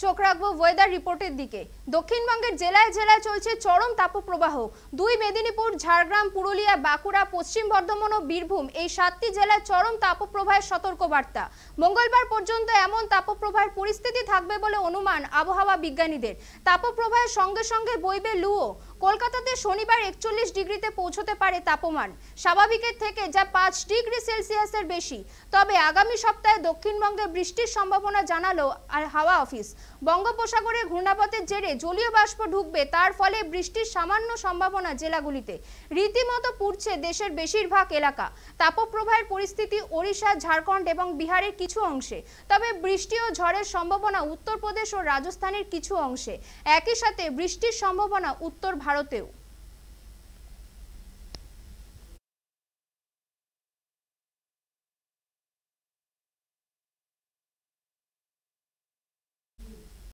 চোখ রাখবো ওয়েদার রিপোর্টের দিকে। দক্ষিণবঙ্গের জেলায় জেলায় চলছে চরম তাপপ্রবাহ। দুই মেদিনীপুর, ঝাড়গ্রাম, পুরুলিয়া, বাঁকুড়া, পশ্চিম বর্ধমান ও বীরভূম এই 7টি জেলায় চরম তাপপ্রবাহের সতর্কবার্তা। মঙ্গলবার পর্যন্ত এমন তাপপ্রবাহের পরিস্থিতি থাকবে বলে অনুমান আবহাওয়া বিজ্ঞানীদের। তাপপ্রবাহের সঙ্গে সঙ্গে বইবে লুও। কলকাতাতে শনিবার 41 ডিগ্রিতে পৌঁছতে পারে তাপমান, স্বাভাবিকের থেকে যা 5 ডিগ্রি সেলসিয়াসের বেশি। তবে আগামী সপ্তাহে দক্ষিণবঙ্গে বৃষ্টির সম্ভাবনা জানালো হাওয়া অফিস। বঙ্গোপসাগরে ঘূর্ণাবর্তের জেরে জলীয় বাষ্প ঢুকবে, তার ফলে বৃষ্টির সামান্য সম্ভাবনা জেলাগুলিতে। রীতিমতো পুড়ছে দেশের বেশিরভাগ এলাকা। তাপপ্রবাহের পরিস্থিতি ওড়িশা, ঝাড়খণ্ড এবং বিহারের কিছু অংশে, তবে বৃষ্টি ও ঝড়ের সম্ভাবনা উত্তরপ্রদেশ ও রাজস্থানের কিছু অংশে। একই সাথে বৃষ্টির সম্ভাবনা উত্তর ভারতেও।